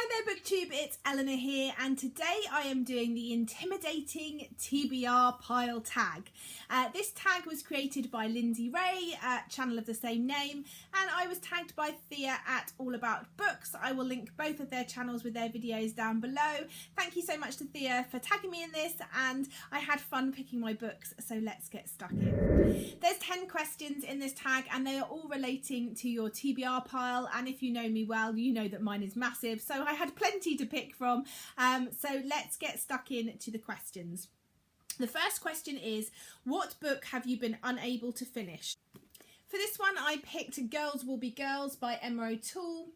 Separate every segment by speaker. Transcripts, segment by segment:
Speaker 1: Hi there BookTube, it's Eleanor here, and today I am doing the Intimidating TBR Pile Tag. This tag was created by Lindsay Ray, channel of the same name, and I was tagged by Thea at All About Books. I will link both of their channels with their videos down below. Thank you so much to Thea for tagging me in this, and I had fun picking my books, so let's get stuck in. There's 10 questions in this tag, and they are all relating to your TBR pile, and if you know me well, you know that mine is massive, so I had plenty to pick from. So let's get stuck into the questions. The first question is, what book have you been unable to finish? For this one I picked Girls Will Be Girls by Emma O'Toole.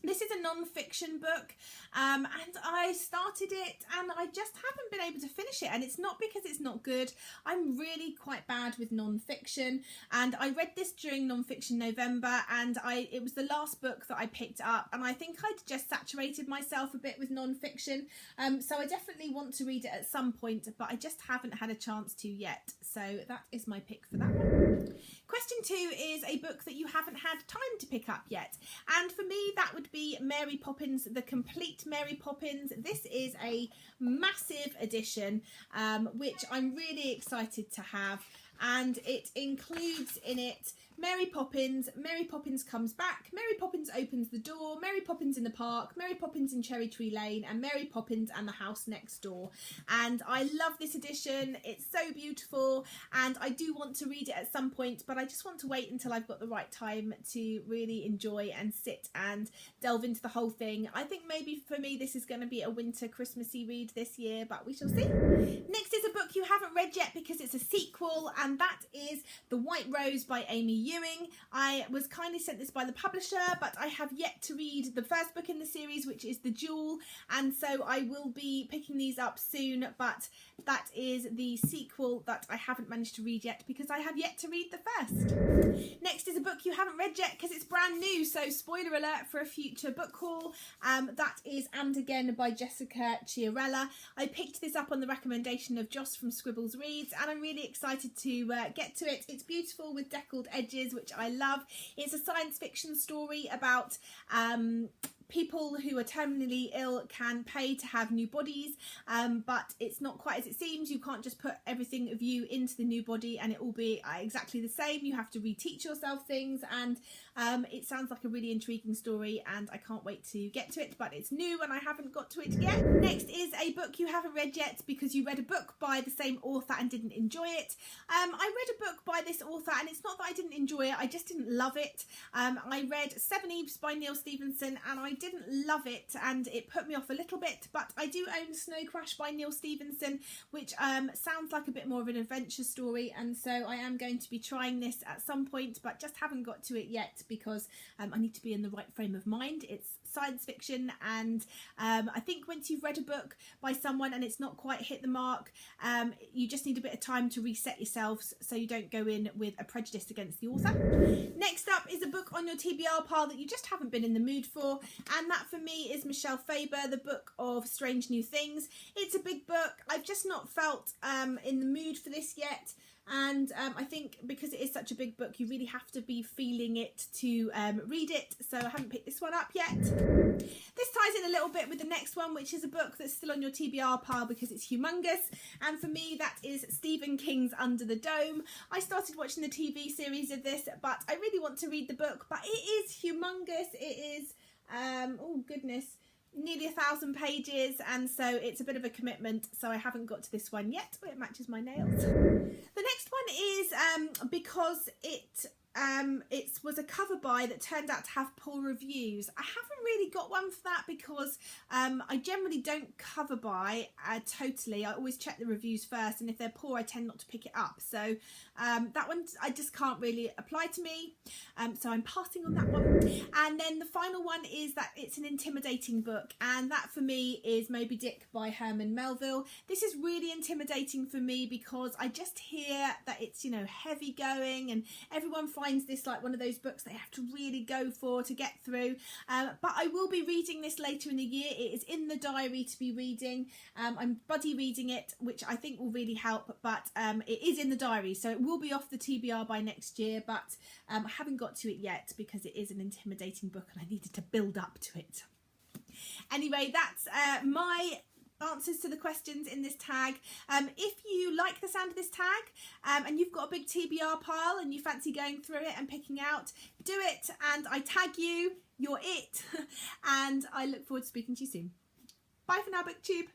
Speaker 1: This is a non-fiction book, and I started it and I just haven't been able to finish it, and it's not because it's not good. I'm really quite bad with non-fiction, and I read this during non-fiction November, and it was the last book that I picked up, and I think I'd just saturated myself a bit with non-fiction, so I definitely want to read it at some point, but I just haven't had a chance to yet, so that is my pick for that one. Question 2 is a book that you haven't had time to pick up yet, and for me that would be Mary Poppins, The Complete Mary Poppins. This is a massive edition, which I'm really excited to have, and it includes in it Mary Poppins Comes Back, Mary Poppins Opens the Door, Mary Poppins in the Park, Mary Poppins in Cherry Tree Lane, and Mary Poppins and the House Next Door. And I love this edition. It's so beautiful, and I do want to read it at some point, but I just want to wait until I've got the right time to really enjoy and sit and delve into the whole thing. I think maybe for me this is going to be a winter Christmassy read this year, but we shall see. Next is a book you haven't read yet because it's a sequel, and that is The White Rose by Amy Ewing. I was kindly sent this by the publisher, but I have yet to read the first book in the series, which is The Jewel, and so I will be picking these up soon, but that is the sequel that I haven't managed to read yet because I have yet to read the first. Next is a book you haven't read yet because it's brand new, so spoiler alert for a future book haul. That is And Again by Jessica Chiarella. I picked this up on the recommendation of Joss from Scribbles Reads, and I'm really excited to get to it. It's beautiful with deckled edges, which I love. It's a science fiction story about people who are terminally ill can pay to have new bodies, but it's not quite as it seems. You can't just put everything of you into the new body and it will be exactly the same. You have to reteach yourself things, and it sounds like a really intriguing story, and I can't wait to get to it, but it's new and I haven't got to it yet. Next is a book you haven't read yet because you read a book by the same author and didn't enjoy it. I read a book by this author, and it's not that I didn't enjoy it, I just didn't love it. I read Seven Eves by Neil Stephenson, and I didn't love it, and it put me off a little bit, but I do own Snow Crash by Neil Stephenson, which sounds like a bit more of an adventure story, and so I am going to be trying this at some point, but just haven't got to it yet because I need to be in the right frame of mind. It's science fiction, and I think once you've read a book by someone and it's not quite hit the mark, you just need a bit of time to reset yourselves so you don't go in with a prejudice against the author. Next up is a book on your TBR pile that you just haven't been in the mood for, and that for me is Michelle Faber, the book of Strange New Things. It's a big book. I've just not felt in the mood for this yet, and I think because it is such a big book you really have to be feeling it to read it, so I haven't picked this one up yet. This ties in a little bit with the next one, which is a book that's still on your TBR pile because it's humongous, and for me that is Stephen King's Under the Dome. I started watching the TV series of this, but I really want to read the book, but it is humongous. It is oh goodness, nearly 1,000 pages, and so it's a bit of a commitment, so I haven't got to this one yet, but it matches my nails. The next one is because it was a cover buy that turned out to have poor reviews. I haven't really got one for that because I generally don't cover buy totally. I always check the reviews first, and if they're poor I tend not to pick it up, so that one I just can't really apply to me, so I'm passing on that one. And then the final one is that it's an intimidating book, and that for me is Moby Dick by Herman Melville. This is really intimidating for me because I just hear that it's, you know, heavy going, and everyone finds this like one of those books they have to really go for to get through, but I will be reading this later in the year. It is in the diary to be reading. I'm buddy reading it, which I think will really help, but it is in the diary, so it will be off the TBR by next year, but I haven't got to it yet because it is an intimidating book and I needed to build up to it. Anyway, that's my answers to the questions in this tag. If you like the sound of this tag and you've got a big TBR pile and you fancy going through it and picking out, do it, and I tag you, you're it. And I look forward to speaking to you soon. Bye for now, BookTube.